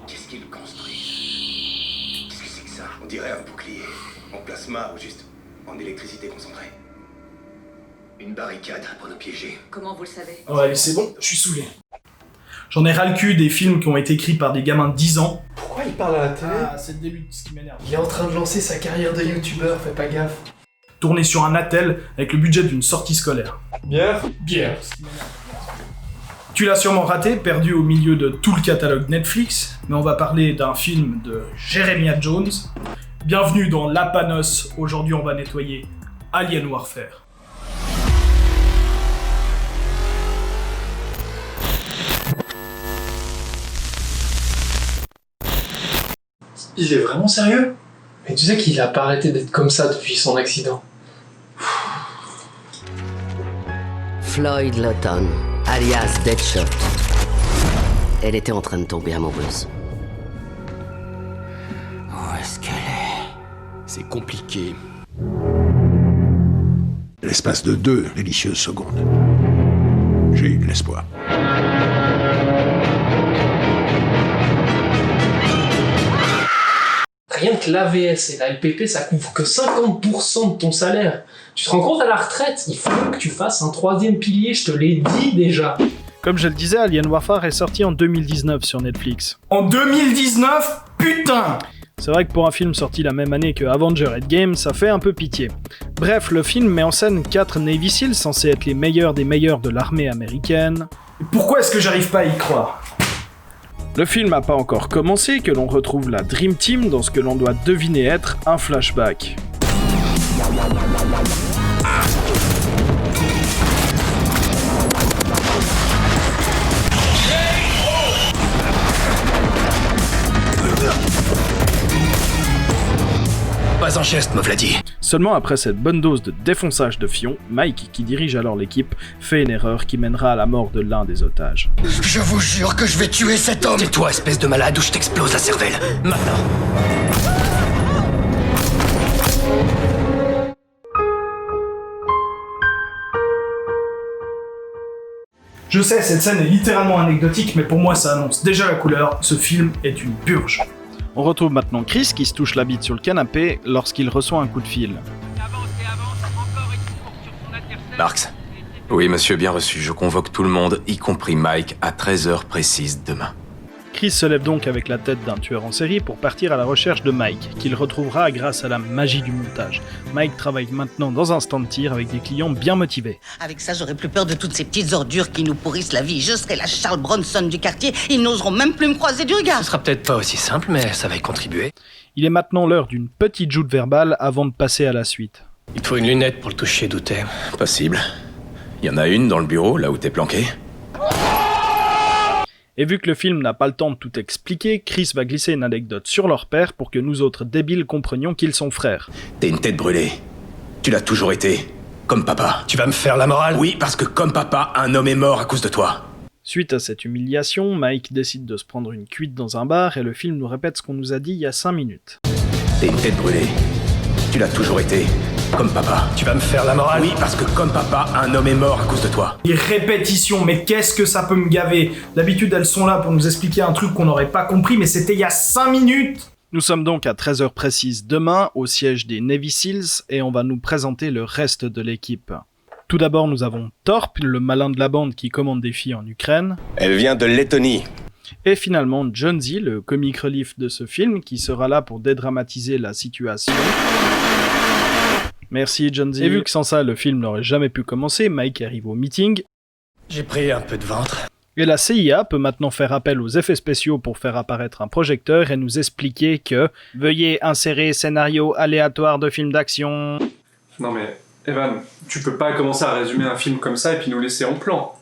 Qu'est-ce qu'ils construisent? Qu'est-ce que c'est que ça? On dirait un bouclier. En plasma ou juste en électricité concentrée. Une barricade pour nous piéger. Comment vous le savez? Oh allez, c'est bon, je suis saoulé. J'en ai ras le cul des films qui ont été écrits par des gamins de 10 ans. Pourquoi il parle à la télé? Ah, c'est le début de ce qui m'énerve. Il est en train de lancer sa carrière de youtubeur, fais pas gaffe. Tourné sur un attel avec le budget d'une sortie scolaire. Bière? Bière. Tu l'as sûrement raté, perdu au milieu de tout le catalogue Netflix, mais on va parler d'un film de Jeremiah Jones. Bienvenue dans La Panos, aujourd'hui on va nettoyer Alien Warfare. Il est vraiment sérieux? Mais tu sais qu'il a pas arrêté d'être comme ça depuis son accident. Floyd Lawton, alias Deadshot. Elle était en train de tomber amoureuse. Où est-ce qu'elle est? C'est compliqué. L'espace de 2 délicieuses secondes. J'ai l'espoir. Rien que l'AVS et la LPP, ça couvre que 50% de ton salaire. Tu te rends compte, à la retraite, il faut que tu fasses un 3e pilier, je te l'ai dit déjà. Comme je le disais, Alien Warfare est sorti en 2019 sur Netflix. En 2019? Putain! C'est vrai que pour un film sorti la même année que Avengers Endgame, ça fait un peu pitié. Bref, le film met en scène 4 Navy Seals censés être les meilleurs des meilleurs de l'armée américaine. Et pourquoi est-ce que j'arrive pas à y croire? Le film n'a pas encore commencé que l'on retrouve la Dream Team dans ce que l'on doit deviner être un flashback. Pas un geste, me v'là dit. Seulement après cette bonne dose de défonçage de fion, Mike, qui dirige alors l'équipe, fait une erreur qui mènera à la mort de l'un des otages. Je vous jure que je vais tuer cet homme. Tais-toi, espèce de malade, ou je t'explose la cervelle. Maintenant. Je sais, cette scène est littéralement anecdotique, mais pour moi ça annonce déjà la couleur, ce film est une purge. On retrouve maintenant Chris qui se touche la bite sur le canapé lorsqu'il reçoit un coup de fil. Marx. Oui, monsieur, bien reçu. Je convoque tout le monde, y compris Mike, à 13h précise demain. Chris se lève donc avec la tête d'un tueur en série pour partir à la recherche de Mike, qu'il retrouvera grâce à la magie du montage. Mike travaille maintenant dans un stand de tir avec des clients bien motivés. Avec ça, j'aurais plus peur de toutes ces petites ordures qui nous pourrissent la vie. Je serai la Charles Bronson du quartier, ils n'oseront même plus me croiser du regard. Ce sera peut-être pas aussi simple, mais ça va y contribuer. Il est maintenant l'heure d'une petite joute verbale avant de passer à la suite. Il te faut une lunette pour le toucher d'où t'es. Possible. Il y en a une dans le bureau, là où t'es planqué. Et vu que le film n'a pas le temps de tout expliquer, Chris va glisser une anecdote sur leur père pour que nous autres débiles comprenions qu'ils sont frères. T'es une tête brûlée. Tu l'as toujours été. Comme papa. Tu vas me faire la morale? Oui, parce que comme papa, un homme est mort à cause de toi. Suite à cette humiliation, Mike décide de se prendre une cuite dans un bar et le film nous répète ce qu'on nous a dit il y a 5 minutes. T'es une tête brûlée. Tu l'as toujours été. Comme papa. Tu vas me faire la morale? Oui, parce que comme papa, un homme est mort à cause de toi. Les répétitions, mais qu'est-ce que ça peut me gaver? D'habitude elles sont là pour nous expliquer un truc qu'on n'aurait pas compris, mais c'était il y a 5 minutes! Nous sommes donc à 13h précise demain, au siège des Navy Seals, et on va nous présenter le reste de l'équipe. Tout d'abord, nous avons Torp, le malin de la bande qui commande des filles en Ukraine. Elle vient de Lettonie. Et finalement, Jonesy, le comic relief de ce film, qui sera là pour dédramatiser la situation. Merci Jonesy. Et vu que sans ça, le film n'aurait jamais pu commencer, Mike arrive au meeting. J'ai pris un peu de ventre. Et la CIA peut maintenant faire appel aux effets spéciaux pour faire apparaître un projecteur et nous expliquer que « Veuillez insérer scénario aléatoire de film d'action ». Non mais, Evan, tu peux pas commencer à résumer un film comme ça et puis nous laisser en plan.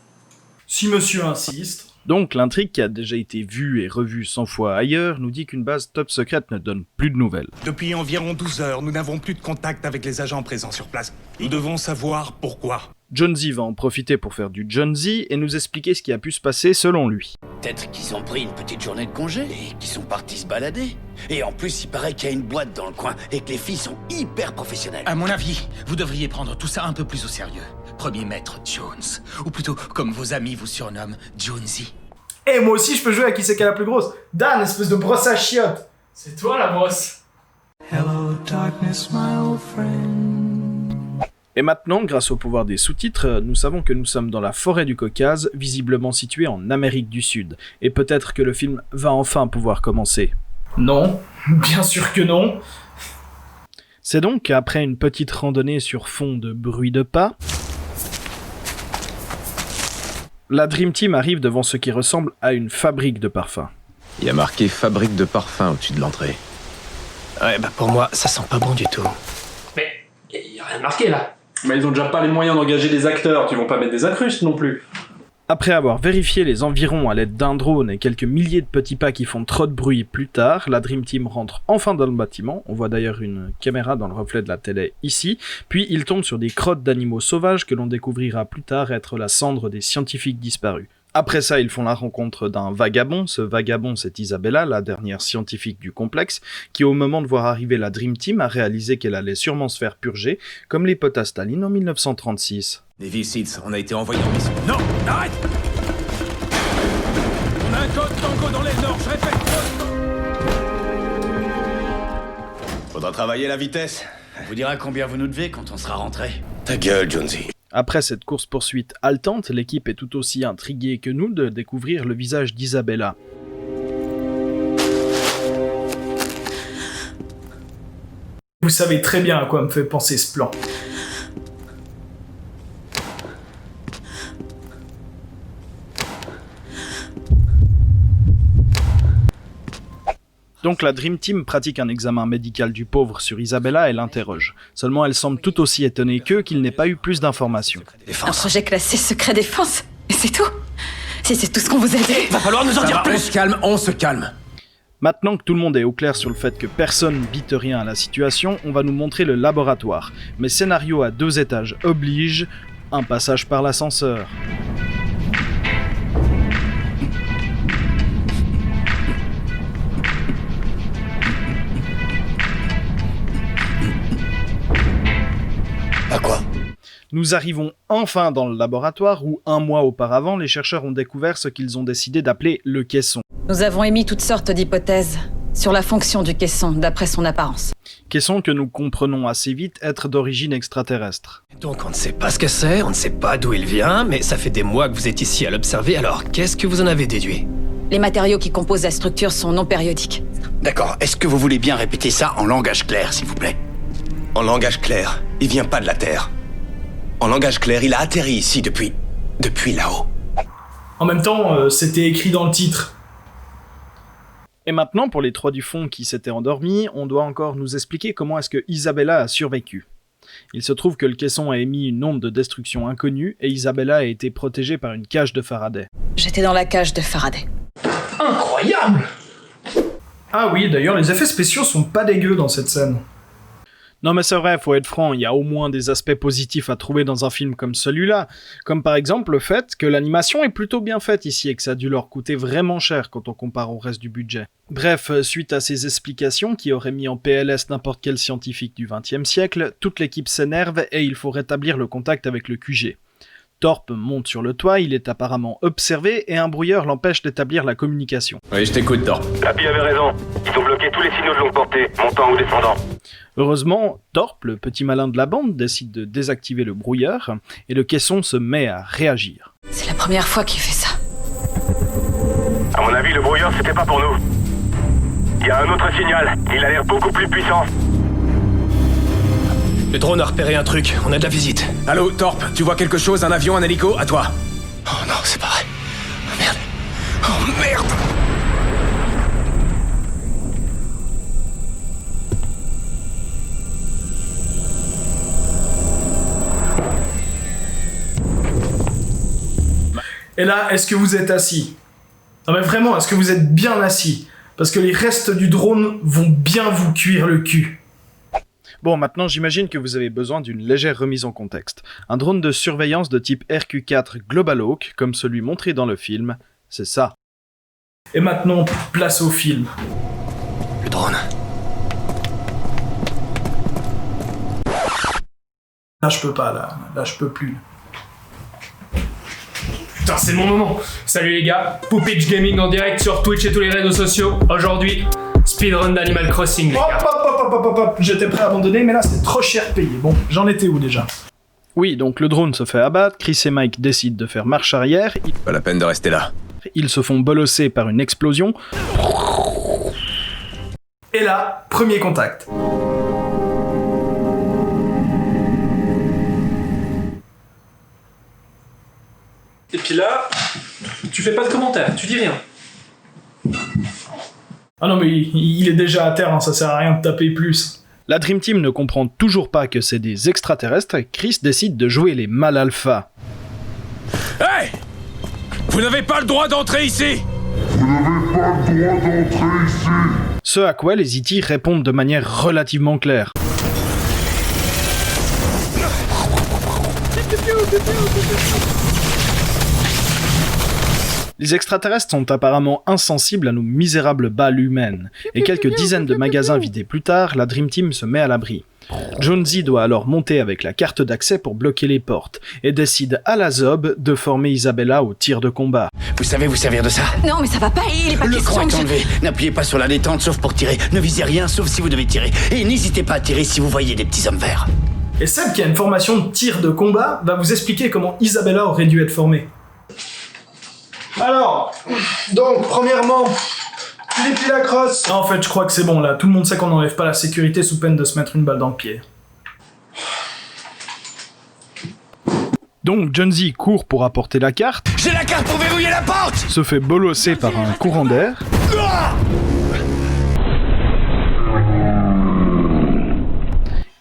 Si monsieur insiste... Donc l'intrigue qui a déjà été vue et revue 100 fois ailleurs nous dit qu'une base top secrète ne donne plus de nouvelles. Depuis environ 12 heures, nous n'avons plus de contact avec les agents présents sur place. Nous devons savoir pourquoi. Jonesy va en profiter pour faire du Jonesy et nous expliquer ce qui a pu se passer selon lui. Peut-être qu'ils ont pris une petite journée de congé et qu'ils sont partis se balader. Et en plus, il paraît qu'il y a une boîte dans le coin et que les filles sont hyper professionnelles. À mon avis, vous devriez prendre tout ça un peu plus au sérieux. Premier maître Jones, ou plutôt comme vos amis vous surnomment, Jonesy. Et moi aussi, je peux jouer à qui c'est qui est la plus grosse. Dan, espèce de brosse à chiottes. C'est toi la brosse. Hello darkness, my old friend. Et maintenant, grâce au pouvoir des sous-titres, nous savons que nous sommes dans la forêt du Caucase, visiblement située en Amérique du Sud. Et peut-être que le film va enfin pouvoir commencer. Non, bien sûr que non. C'est donc après une petite randonnée sur fond de bruit de pas, la Dream Team arrive devant ce qui ressemble à une fabrique de parfums. Il y a marqué fabrique de parfums au-dessus de l'entrée. Ouais, bah pour moi, ça sent pas bon du tout. Mais y a rien marqué là. Mais ils ont déjà pas les moyens d'engager des acteurs, tu vont pas mettre des incrustes non plus. Après avoir vérifié les environs à l'aide d'un drone et quelques milliers de petits pas qui font trop de bruit plus tard, la Dream Team rentre enfin dans le bâtiment, on voit d'ailleurs une caméra dans le reflet de la télé ici, puis ils tombent sur des crottes d'animaux sauvages que l'on découvrira plus tard être la cendre des scientifiques disparus. Après ça, ils font la rencontre d'un vagabond. Ce vagabond, c'est Isabella, la dernière scientifique du complexe, qui au moment de voir arriver la Dream Team a réalisé qu'elle allait sûrement se faire purger, comme les potes à Staline en 1936. Navy Seals, on a été envoyé en mission. Non, arrête! On a un code tango dans l'aile nord, je répète, code. Faudra travailler la vitesse. On vous dira combien vous nous devez quand on sera rentré. Ta gueule, Jonesy. Après cette course-poursuite haletante, l'équipe est tout aussi intriguée que nous de découvrir le visage d'Isabella. Vous savez très bien à quoi me fait penser ce plan. Donc la Dream Team pratique un examen médical du pauvre sur Isabella et l'interroge. Seulement elle semble tout aussi étonnée qu'eux qu'il n'ait pas eu plus d'informations. Un projet classé secret défense, et c'est tout. Si c'est tout ce qu'on vous a dit. Va falloir nous en dire plus. On se calme. Maintenant que tout le monde est au clair sur le fait que personne bite rien à la situation, on va nous montrer le laboratoire. Mais scénario à 2 étages oblige un passage par l'ascenseur. À quoi? Nous arrivons enfin dans le laboratoire où, 1 mois auparavant, les chercheurs ont découvert ce qu'ils ont décidé d'appeler le caisson. Nous avons émis toutes sortes d'hypothèses sur la fonction du caisson d'après son apparence. Caisson que nous comprenons assez vite être d'origine extraterrestre. Donc on ne sait pas ce que c'est, on ne sait pas d'où il vient, mais ça fait des mois que vous êtes ici à l'observer, alors qu'est-ce que vous en avez déduit? Les matériaux qui composent la structure sont non périodiques. D'accord, est-ce que vous voulez bien répéter ça en langage clair, s'il vous plaît? En langage clair, il vient pas de la Terre. En langage clair, il a atterri ici depuis là-haut. En même temps, c'était écrit dans le titre. Et maintenant, pour les 3 du fond qui s'étaient endormis, on doit encore nous expliquer comment est-ce que Isabella a survécu. Il se trouve que le caisson a émis une onde de destruction inconnue et Isabella a été protégée par une cage de Faraday. J'étais dans la cage de Faraday. Incroyable! Ah oui, d'ailleurs, les effets spéciaux sont pas dégueux dans cette scène. Non mais c'est vrai, faut être franc, il y a au moins des aspects positifs à trouver dans un film comme celui-là, comme par exemple le fait que l'animation est plutôt bien faite ici et que ça a dû leur coûter vraiment cher quand on compare au reste du budget. Bref, suite à ces explications qui auraient mis en PLS n'importe quel scientifique du XXe siècle, toute l'équipe s'énerve et il faut rétablir le contact avec le QG. Thorpe monte sur le toit, il est apparemment observé et un brouilleur l'empêche d'établir la communication. Oui, je t'écoute, Thorpe. Happy avait raison. Ils ont bloqué tous les signaux de longue portée, montant ou descendant. Heureusement, Thorpe, le petit malin de la bande, décide de désactiver le brouilleur et le caisson se met à réagir. C'est la première fois qu'il fait ça. À mon avis, le brouilleur, c'était pas pour nous. Il y a un autre signal. Il a l'air beaucoup plus puissant. Le drone a repéré un truc, on a de la visite. Allô, Thorpe, tu vois quelque chose? Un avion, un hélico? À toi. Oh non, c'est pas vrai. Oh merde. Oh merde! Et là, est-ce que vous êtes assis? Non mais vraiment, est-ce que vous êtes bien assis? Parce que les restes du drone vont bien vous cuire le cul. Bon, maintenant j'imagine que vous avez besoin d'une légère remise en contexte. Un drone de surveillance de type RQ-4 Global Hawk, comme celui montré dans le film, c'est ça. Et maintenant, place au film. Le drone. Là je peux pas, là je peux plus. Putain, c'est mon moment. Salut les gars, Poupitch Gaming en direct sur Twitch et tous les réseaux sociaux. Aujourd'hui, speedrun d'Animal Crossing, les gars. Hop, j'étais prêt à abandonner, mais là c'est trop cher payé. Bon, j'en étais où déjà? Oui, donc le drone se fait abattre, Chris et Mike décident de faire marche arrière. Pas la peine de rester là. Ils se font bolosser par une explosion. Et là, premier contact. Et puis là, tu fais pas de commentaires, tu dis rien. Ah non mais il est déjà à terre, hein, ça sert à rien de taper plus. La Dream Team ne comprend toujours pas que c'est des extraterrestres. Chris décide de jouer les mâles alpha. Hey! Vous n'avez pas le droit d'entrer ici! Ce à quoi les E.T. répondent de manière relativement claire. Les extraterrestres sont apparemment insensibles à nos misérables balles humaines, et quelques dizaines de magasins vidés plus tard, la Dream Team se met à l'abri. Jonesy doit alors monter avec la carte d'accès pour bloquer les portes, et décide à la zob de former Isabella au tir de combat. Vous savez vous servir de ça? Non, mais ça va pas, il est pas Le question cran que est je- enlevé. N'appuyez pas sur la détente sauf pour tirer. Ne visez rien sauf si vous devez tirer. Et n'hésitez pas à tirer si vous voyez des petits hommes verts. Et Seb, qui a une formation de tir de combat, va vous expliquer comment Isabella aurait dû être formée. Alors, donc, premièrement, tu déplies la crosse. Ah, en fait, je crois que c'est bon là, tout le monde sait qu'on n'enlève pas la sécurité sous peine de se mettre une balle dans le pied. Donc Jonesy court pour apporter la carte, J'ai la carte pour verrouiller la porte! se fait bolosser par un courant d'air,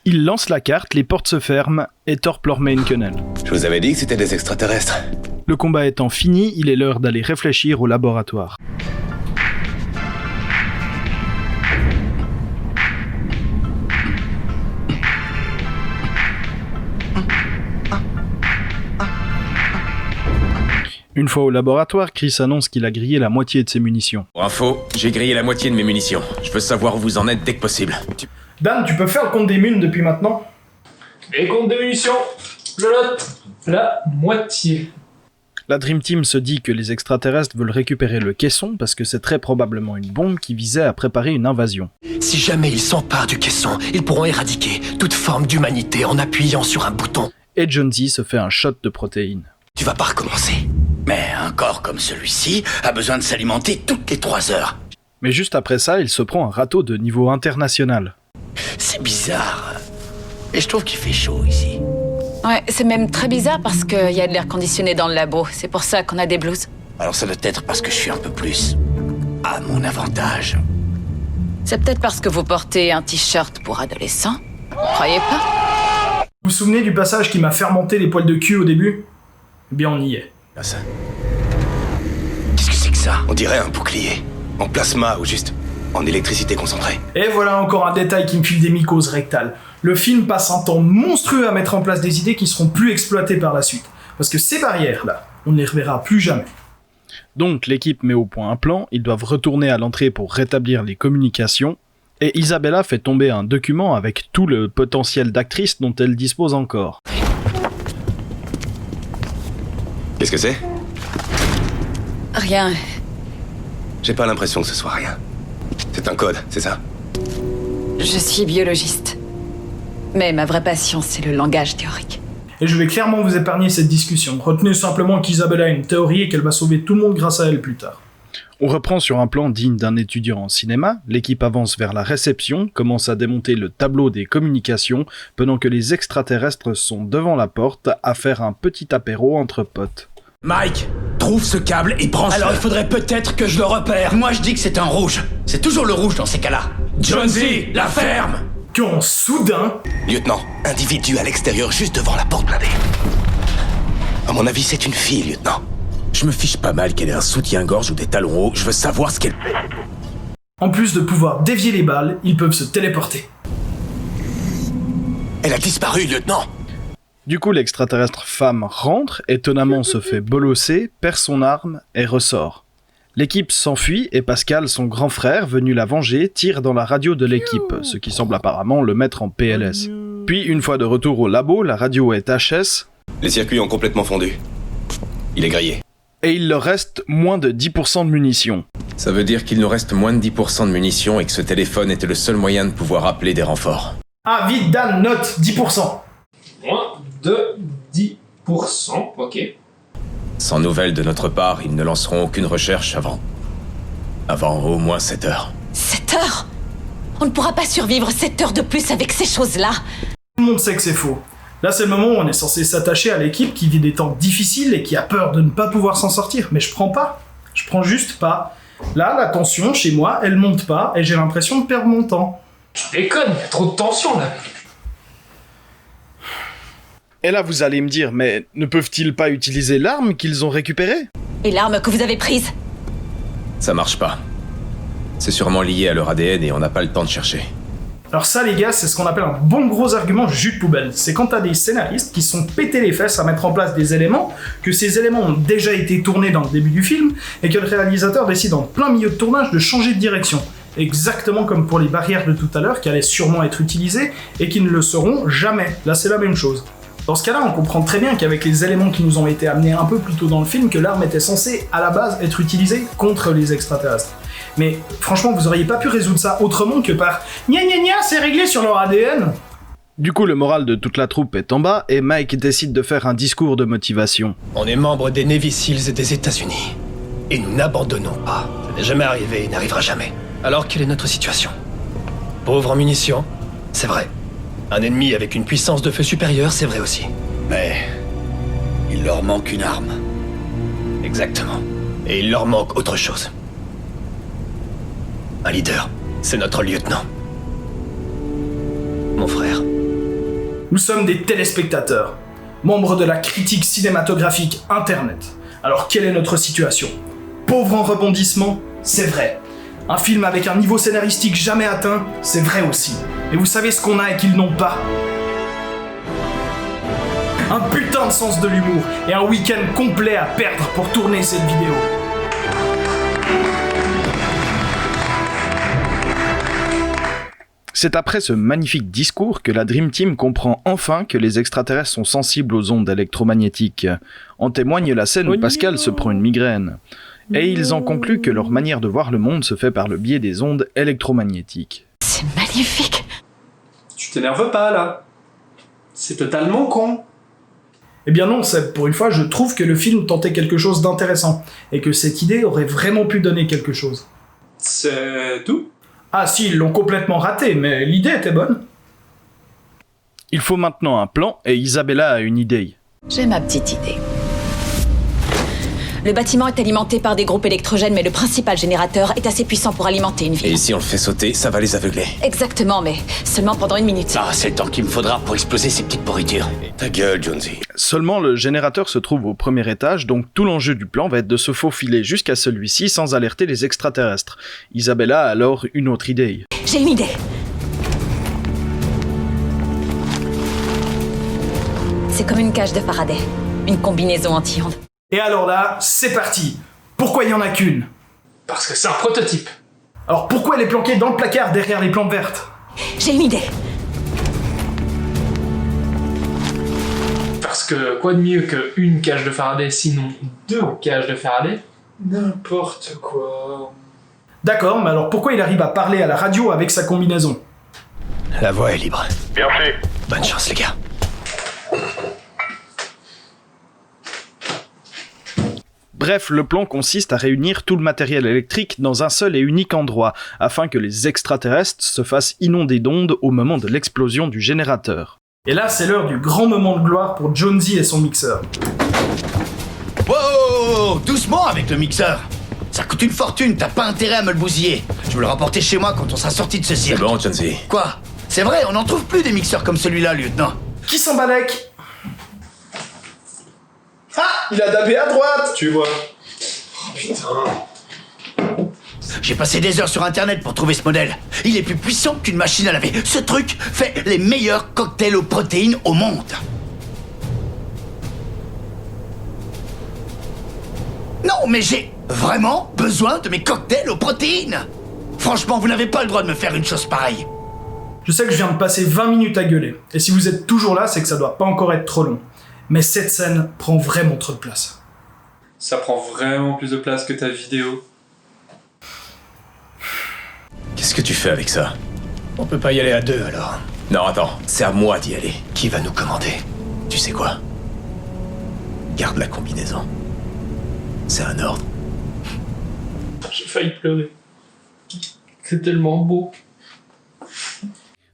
il lance la carte, les portes se ferment et Torp leur met une quenelle. Je vous avais dit que c'était des extraterrestres. Le combat étant fini, il est l'heure d'aller réfléchir au laboratoire. Une fois au laboratoire, Chris annonce qu'il a grillé la moitié de ses munitions. Pour info, j'ai grillé la moitié de mes munitions. Je veux savoir où vous en êtes dès que possible. Dan, tu peux faire le compte des munes depuis maintenant? Et compte de munitions, je note la moitié. La Dream Team se dit que les extraterrestres veulent récupérer le caisson parce que c'est très probablement une bombe qui visait à préparer une invasion. Si jamais ils s'emparent du caisson, ils pourront éradiquer toute forme d'humanité en appuyant sur un bouton. Et Jonesy se fait un shot de protéines. Tu vas pas recommencer. Mais un corps comme celui-ci a besoin de s'alimenter toutes les 3 heures. Mais juste après ça, il se prend un râteau de niveau international. C'est bizarre. Et je trouve qu'il fait chaud ici. Ouais, c'est même très bizarre parce qu'il y a de l'air conditionné dans le labo. C'est pour ça qu'on a des blues. Alors ça doit être parce que je suis un peu plus à mon avantage. C'est peut-être parce que vous portez un t-shirt pour adolescent. Croyez pas? Vous vous souvenez du passage qui m'a fermenté les poils de cul au début? Eh bien, on y est. Qu'est-ce que c'est que ça? On dirait un bouclier. En plasma ou juste en électricité concentrée. Et voilà encore un détail qui me file des mycoses rectales. Le film passe un temps monstrueux à mettre en place des idées qui seront plus exploitées par la suite. Parce que ces barrières-là, on ne les reverra plus jamais. Donc l'équipe met au point un plan, ils doivent retourner à l'entrée pour rétablir les communications, et Isabella fait tomber un document avec tout le potentiel d'actrice dont elle dispose encore. Qu'est-ce que c'est? Rien. J'ai pas l'impression que ce soit rien. C'est un code, c'est ça? Je suis biologiste. Mais ma vraie passion, c'est le langage théorique. Et je vais clairement vous épargner cette discussion. Retenez simplement qu'Isabella a une théorie et qu'elle va sauver tout le monde grâce à elle plus tard. On reprend sur un plan digne d'un étudiant en cinéma, l'équipe avance vers la réception, commence à démonter le tableau des communications, pendant que les extraterrestres sont devant la porte à faire un petit apéro entre potes. Mike, trouve ce câble et branche-le. Alors il faudrait peut-être que je le repère. Moi je dis que c'est un rouge. C'est toujours le rouge dans ces cas-là. Jonesy, la ferme! Quand soudain... Lieutenant, individu à l'extérieur juste devant la porte blindée. À mon avis, c'est une fille, lieutenant. Je me fiche pas mal qu'elle ait un soutien-gorge ou des talons hauts, je veux savoir ce qu'elle fait. En plus de pouvoir dévier les balles, ils peuvent se téléporter. Elle a disparu, lieutenant. Du coup, l'extraterrestre femme rentre, étonnamment se fait bolosser, perd son arme et ressort. L'équipe s'enfuit et Pascal, son grand frère, venu la venger, tire dans la radio de l'équipe, ce qui semble apparemment le mettre en PLS. Puis, une fois de retour au labo, la radio est HS. Les circuits ont complètement fondu. Il est grillé. et il leur reste moins de 10% de munitions. Ça veut dire qu'il nous reste moins de 10% de munitions et que ce téléphone était le seul moyen de pouvoir appeler des renforts. Ah, vite, Dan, note 10%. Moins de 10%, ok. Sans nouvelles de notre part, ils ne lanceront aucune recherche avant au moins 7 heures. 7 heures? On ne pourra pas survivre 7 heures de plus avec ces choses-là. Tout le monde sait que c'est faux. Là, c'est le moment où on est censé s'attacher à l'équipe qui vit des temps difficiles et qui a peur de ne pas pouvoir s'en sortir. Mais je prends pas. Je prends juste pas. Là, la tension, chez moi, elle monte pas et j'ai l'impression de perdre mon temps. Tu déconnes, il y a trop de tension là. Et là, vous allez me dire, mais ne peuvent-ils pas utiliser l'arme qu'ils ont récupérée? Et l'arme que vous avez prise? Ça marche pas. C'est sûrement lié à leur ADN et on n'a pas le temps de chercher. Alors ça, les gars, c'est ce qu'on appelle un bon gros argument jus de poubelle. C'est quand t'as des scénaristes qui sont pétés les fesses à mettre en place des éléments, que ces éléments ont déjà été tournés dans le début du film, et que le réalisateur décide en plein milieu de tournage de changer de direction. Exactement comme pour les barrières de tout à l'heure, qui allaient sûrement être utilisées, et qui ne le seront jamais. Là, c'est la même chose. Dans ce cas-là, on comprend très bien qu'avec les éléments qui nous ont été amenés un peu plus tôt dans le film, que l'arme était censée, à la base, être utilisée contre les extraterrestres. Mais franchement, vous auriez pas pu résoudre ça autrement que par « Gna gna gna, c'est réglé sur leur ADN !» Du coup, le moral de toute la troupe est en bas et Mike décide de faire un discours de motivation. On est membre des Navy Seals des États-Unis. Et nous n'abandonnons pas. Ça n'est jamais arrivé et n'arrivera jamais. Alors, quelle est notre situation? Pauvre en munitions, c'est vrai. Un ennemi avec une puissance de feu supérieure, c'est vrai aussi. Mais il leur manque une arme. Exactement. Et il leur manque autre chose. Un leader. C'est notre lieutenant. Mon frère. Nous sommes des téléspectateurs, membres de la critique cinématographique Internet. Alors quelle est notre situation? Pauvre en rebondissement, c'est vrai. Un film avec un niveau scénaristique jamais atteint, c'est vrai aussi. Et vous savez ce qu'on a et qu'ils n'ont pas? Un putain de sens de l'humour et un week-end complet à perdre pour tourner cette vidéo. C'est après ce magnifique discours que la Dream Team comprend enfin que les extraterrestres sont sensibles aux ondes électromagnétiques. En témoigne la scène où Pascal se prend une migraine. Et ils en concluent que leur manière de voir le monde se fait par le biais des ondes électromagnétiques. C'est magnifique. Tu t'énerves pas, là. C'est totalement con. Eh bien non, Seb, pour une fois, je trouve que le film tentait quelque chose d'intéressant, et que cette idée aurait vraiment pu donner quelque chose. C'est tout? Ah si, ils l'ont complètement raté, mais l'idée était bonne. Il faut maintenant un plan, et Isabella a une idée. J'ai ma petite idée. Le bâtiment est alimenté par des groupes électrogènes, mais le principal générateur est assez puissant pour alimenter une ville. Et si on le fait sauter, ça va les aveugler. Exactement, mais seulement pendant 1 minute. Ah, c'est le temps qu'il me faudra pour exploser ces petites pourritures. Ta gueule, Jonesy. Seulement, le générateur se trouve au premier étage, donc tout l'enjeu du plan va être de se faufiler jusqu'à celui-ci sans alerter les extraterrestres. Isabella a alors une autre idée. J'ai une idée. C'est comme une cage de Faraday. Une combinaison anti-ondes. Et alors là, c'est parti. Pourquoi il y en a qu'une? Parce que c'est un prototype. Alors pourquoi elle est planquée dans le placard derrière les plantes vertes? J'ai une idée. Parce que quoi de mieux qu'une cage de Faraday, sinon 2 cages de Faraday? N'importe quoi. D'accord, mais alors pourquoi il arrive à parler à la radio avec sa combinaison? La voie est libre. Bien fait. Bonne chance, les gars. Bref, le plan consiste à réunir tout le matériel électrique dans un seul et unique endroit, afin que les extraterrestres se fassent inonder d'ondes au moment de l'explosion du générateur. Et là, c'est l'heure du grand moment de gloire pour Jonesy et son mixeur. Wow, doucement avec le mixeur. Ça coûte une fortune, t'as pas intérêt à me le bousiller. Je veux le rapporter chez moi quand on sera sorti de ce cirque. C'est bon, Jonesy. Quoi? C'est vrai, on n'en trouve plus des mixeurs comme celui-là, lieutenant. Qui s'en balèque? Ah, il a dabé à droite. Tu vois. Oh putain. J'ai passé des heures sur internet pour trouver ce modèle. Il est plus puissant qu'une machine à laver. Ce truc fait les meilleurs cocktails aux protéines au monde. Non, mais j'ai vraiment besoin de mes cocktails aux protéines. Franchement, vous n'avez pas le droit de me faire une chose pareille. Je sais que je viens de passer 20 minutes à gueuler. Et si vous êtes toujours là, c'est que ça doit pas encore être trop long. Mais cette scène prend vraiment trop de place. Ça prend vraiment plus de place que ta vidéo. Qu'est-ce que tu fais avec ça? On peut pas y aller à deux, alors. Non, attends, c'est à moi d'y aller. Qui va nous commander? Tu sais quoi? Garde la combinaison. C'est un ordre. J'ai failli pleurer. C'est tellement beau.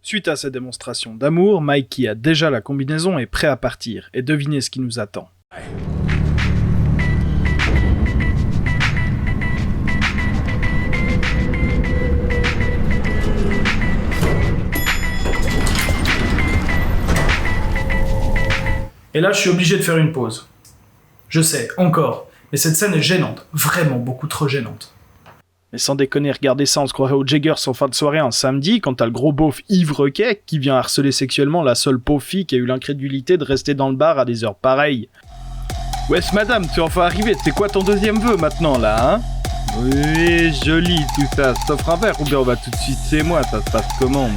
Suite à cette démonstration d'amour, Mike, qui a déjà la combinaison, est prêt à partir. Et devinez ce qui nous attend. Et là, je suis obligé de faire une pause. Je sais, encore, mais cette scène est gênante, vraiment beaucoup trop gênante. Mais sans déconner, regardez ça, on se croirait aux Jaggers en fin de soirée un samedi, quand t'as le gros beauf Yves Requet qui vient harceler sexuellement la seule pauvre fille qui a eu l'incrédulité de rester dans le bar à des heures pareilles. Wesh madame, tu es enfin arrivé, c'est quoi ton deuxième vœu maintenant là, hein? Oui, joli tout ça, t'offres un verre ou bien on va tout de suite chez moi, ça se passe comment?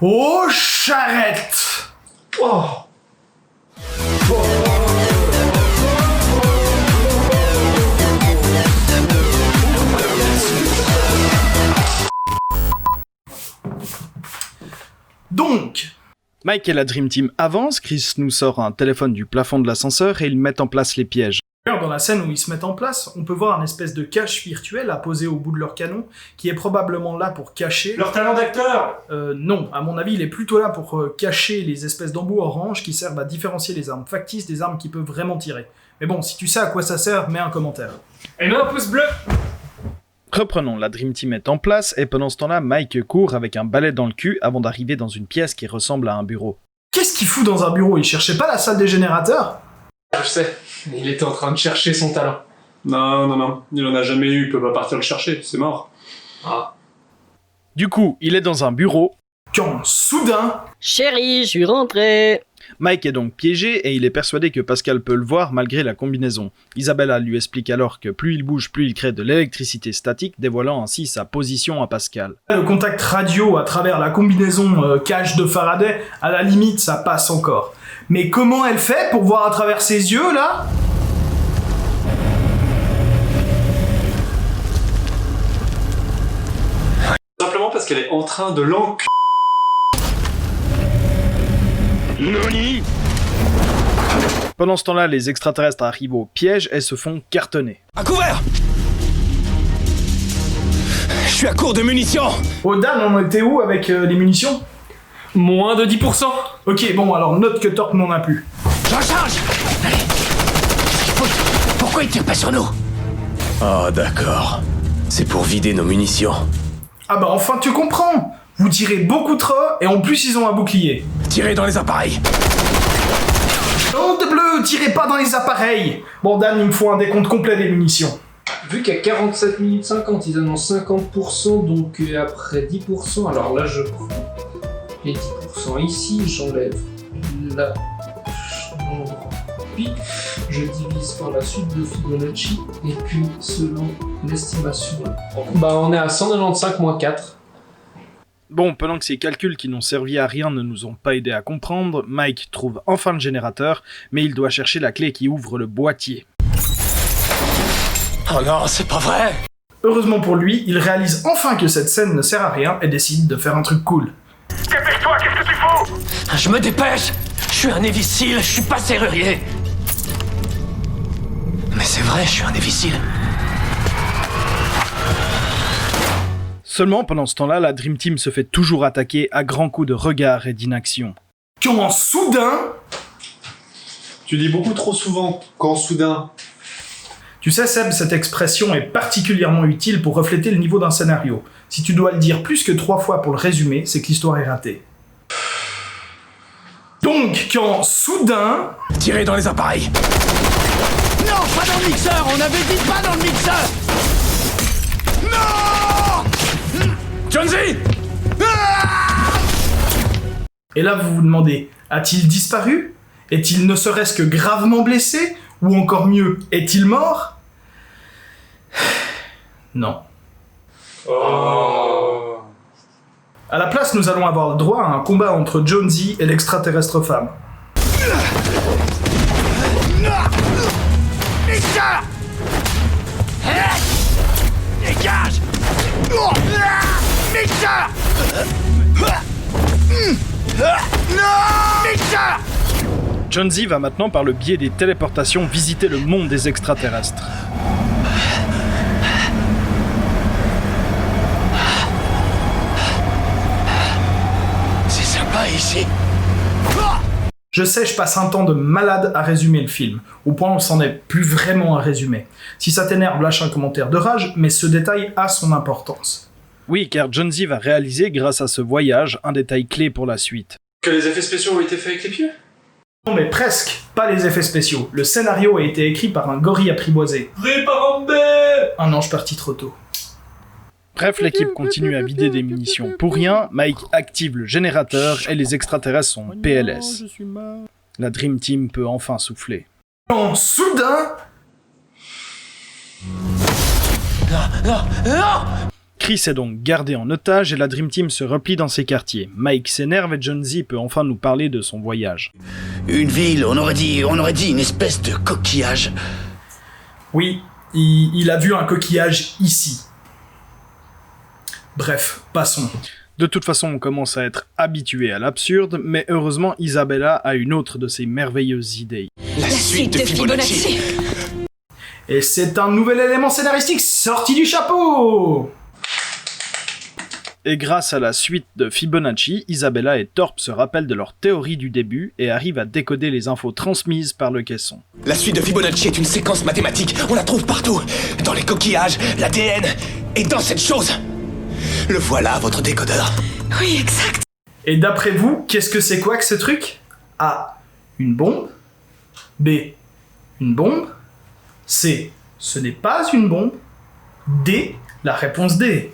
Oh, charrette! Oh. Donc, Mike et la Dream Team avancent, Chris nous sort un téléphone du plafond de l'ascenseur et ils mettent en place les pièges. dans la scène où ils se mettent en place, on peut voir un espèce de cache virtuel à poser au bout de leur canon, qui est probablement là pour cacher... Leur talent d'acteur Non, à mon avis, il est plutôt là pour cacher les espèces d'embouts orange qui servent à différencier les armes factices des armes qui peuvent vraiment tirer. Mais bon, si tu sais à quoi ça sert, mets un commentaire. Et mets un pouce bleu. Reprenons, la Dream Team est en place, et pendant ce temps-là, Mike court avec un balai dans le cul avant d'arriver dans une pièce qui ressemble à un bureau. Qu'est-ce qu'il fout dans un bureau? Il cherchait pas la salle des générateurs? Je sais, il était en train de chercher son talent. Non, il en a jamais eu, il peut pas partir le chercher, c'est mort. Ah. Du coup, il est dans un bureau. Quand, soudain... Chérie, je suis rentré. Mike est donc piégé et il est persuadé que Pascal peut le voir malgré la combinaison. Isabella lui explique alors que plus il bouge, plus il crée de l'électricité statique, dévoilant ainsi sa position à Pascal. Le contact radio à travers la combinaison cache de Faraday, à la limite, ça passe encore. Mais comment elle fait pour voir à travers ses yeux, là? Simplement parce qu'elle est en train de l'enc... Noni. Pendant ce temps-là, les extraterrestres arrivent au piège et se font cartonner. À couvert! Je suis à court de munitions! Oh Dan, on était où avec les munitions? Moins de 10%. Ok, bon, alors note que Torque n'en a plus. J'en change! Allez! Pourquoi il tire pas sur nous? Oh, d'accord. C'est pour vider nos munitions. Ah bah enfin tu comprends! Vous tirez beaucoup trop, et en plus ils ont un bouclier. Tirez dans les appareils! Oh de bleu, tirez pas dans les appareils! Bon Dan, il me faut un décompte complet des munitions. Vu qu'à 47 minutes 50, ils annoncent 50%, donc après 10%, alors là je prends les 10% ici, j'enlève la chambre, puis je divise par la suite de Fibonacci, et puis selon l'estimation, bah on est à 195 moins 4. Bon, pendant que ces calculs qui n'ont servi à rien ne nous ont pas aidé à comprendre, Mike trouve enfin le générateur, mais il doit chercher la clé qui ouvre le boîtier. Oh non, c'est pas vrai! Heureusement pour lui, il réalise enfin que cette scène ne sert à rien et décide de faire un truc cool. Dépêche-toi, qu'est-ce que tu fous? Je me dépêche! Je suis un évicile, je suis pas serrurier! Mais c'est vrai, je suis un évicile. Seulement, pendant ce temps-là, la Dream Team se fait toujours attaquer à grands coups de regard et d'inaction. Quand soudain... Tu dis beaucoup trop souvent « quand soudain ». Tu sais Seb, cette expression est particulièrement utile pour refléter le niveau d'un scénario. Si tu dois le dire plus que 3 fois pour le résumer, c'est que l'histoire est ratée. Donc, quand soudain... Tirez dans les appareils! Non, pas dans le mixeur! On avait dit pas dans le mixeur! Non! Jonesy! Et là, vous vous demandez, a-t-il disparu? Est-il ne serait-ce que gravement blessé? Ou encore mieux, est-il mort? Non. Oh. À la place, nous allons avoir le droit à un combat entre Jonesy et l'extraterrestre femme. Mister! Dégage! Mister! Mister! Jonesy va maintenant par le biais des téléportations visiter le monde des extraterrestres. C'est sympa ici. Je sais, je passe un temps de malade à résumer le film, au point où on s'en est plus vraiment à résumer. Si ça t'énerve, lâche un commentaire de rage, mais ce détail a son importance. Oui, car Jonesy va réaliser, grâce à ce voyage, un détail clé pour la suite. Que les effets spéciaux ont été faits avec les pieds? Non mais presque, pas les effets spéciaux. Le scénario a été écrit par un gorille apprivoisé. Réparambé! Un ange parti trop tôt. Bref, l'équipe continue à vider des munitions. Pour rien, Mike active le générateur et les extraterrestres sont PLS. La Dream Team peut enfin souffler. Non, soudain... Non! Chris est donc gardé en otage et la Dream Team se replie dans ses quartiers. Mike s'énerve et Jonesy peut enfin nous parler de son voyage. Une ville, on aurait dit une espèce de coquillage. Oui, il a vu un coquillage ici. Bref, passons. De toute façon, on commence à être habitué à l'absurde, mais heureusement, Isabella a une autre de ses merveilleuses idées. La suite de Fibonacci. Et c'est un nouvel élément scénaristique sorti du chapeau! Et grâce à la suite de Fibonacci, Isabella et Thorpe se rappellent de leur théorie du début et arrivent à décoder les infos transmises par le caisson. La suite de Fibonacci est une séquence mathématique. On la trouve partout. Dans les coquillages, l'ADN et dans cette chose. Le voilà, votre décodeur. Oui, exact. Et d'après vous, qu'est-ce que c'est quoi que ce truc? A. Une bombe. B. Une bombe. C. Ce n'est pas une bombe. D. La réponse D.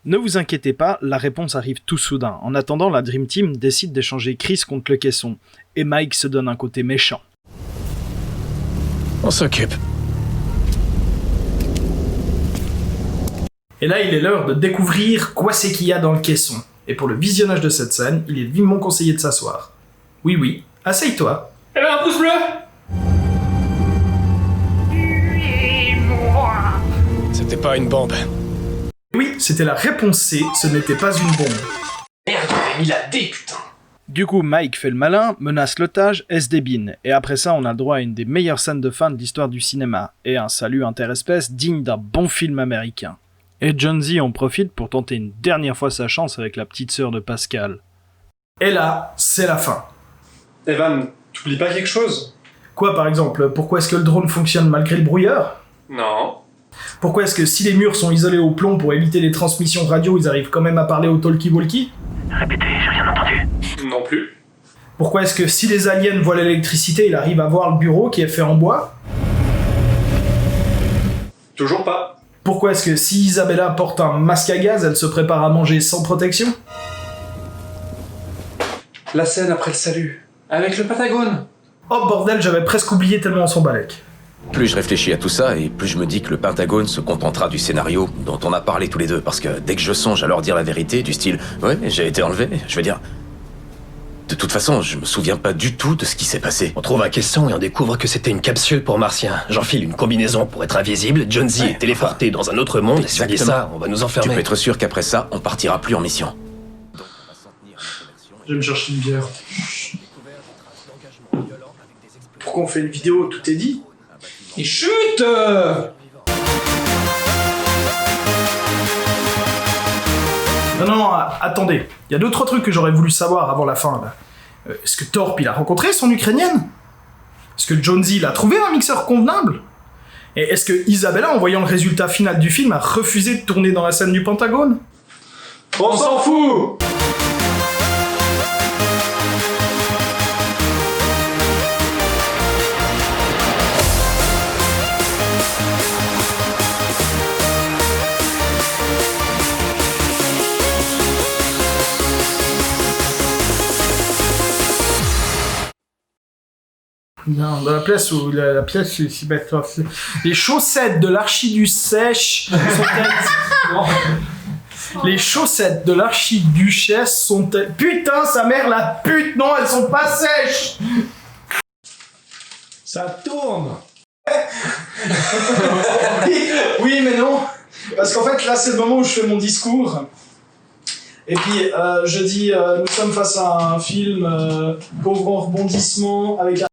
Ne vous inquiétez pas, la réponse arrive tout soudain. En attendant, la Dream Team décide d'échanger Chris contre le caisson. Et Mike se donne un côté méchant. On s'occupe. Et là, il est l'heure de découvrir quoi c'est qu'il y a dans le caisson. Et pour le visionnage de cette scène, il est vivement conseillé de s'asseoir. Oui, asseye-toi. Eh ben, un pouce bleu! C'était pas une bombe. Oui, c'était la réponse C, ce n'était pas une bombe. Merde, j'avais mis la D, putain. Du coup, Mike fait le malin, menace l'otage et se débine. Et après ça, on a le droit à une des meilleures scènes de fin de l'histoire du cinéma. Et un salut interespèce digne d'un bon film américain. Et Jonesy en profite pour tenter une dernière fois sa chance avec la petite sœur de Pascal. Et là, c'est la fin. Evan, t'oublies pas quelque chose? Quoi par exemple? Pourquoi est-ce que le drone fonctionne malgré le brouillard? Non. Pourquoi est-ce que si les murs sont isolés au plomb pour éviter les transmissions radio, ils arrivent quand même à parler au talkie-walkie? Répétez, j'ai rien entendu. Non plus. Pourquoi est-ce que si les aliens voient l'électricité, ils arrivent à voir le bureau qui est fait en bois? Toujours pas. Pourquoi est-ce que si Isabella porte un masque à gaz, elle se prépare à manger sans protection? La scène après le salut. Avec le Patagone. Oh bordel, j'avais presque oublié tellement on s'en balèque. Plus je réfléchis à tout ça, et plus je me dis que le Pentagone se contentera du scénario dont on a parlé tous les deux, parce que dès que je songe à leur dire la vérité, du style « Ouais, j'ai été enlevé », je veux dire... De toute façon, je me souviens pas du tout de ce qui s'est passé. On trouve un caisson et on découvre que c'était une capsule pour Martiens. J'enfile une combinaison pour être invisible, Jonesy est téléporté dans un autre monde, et si on dit ça, on va nous enfermer. Tu peux être sûr qu'après ça, on partira plus en mission. Je vais me chercher une bière. Pourquoi on fait une vidéo où tout est dit? Et chut! Non, attendez. Il y a 2-3 trucs que j'aurais voulu savoir avant la fin, là. Est-ce que Thorpe, il a rencontré son Ukrainienne? Est-ce que Jonesy, il a trouvé un mixeur convenable? Et est-ce que Isabella, en voyant le résultat final du film, a refusé de tourner dans la scène du Pentagone? On s'en fout! Non, dans la pièce où la pièce les chaussettes de l'archiduc sèche sont Les chaussettes de l'archiduchesse sont-elles... Putain, sa mère, la pute, non, elles sont pas sèches. Ça tourne. Oui, mais non. Parce qu'en fait, là, c'est le moment où je fais mon discours. Et puis, je dis, nous sommes face à un film pauvre en rebondissement, avec un...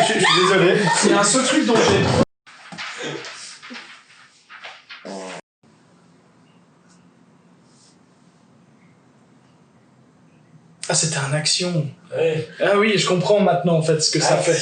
Je suis désolé. Il y a un seul truc dont j'ai... Ah, c'était un action. Ouais. Ah oui, je comprends maintenant en fait ce que ça fait.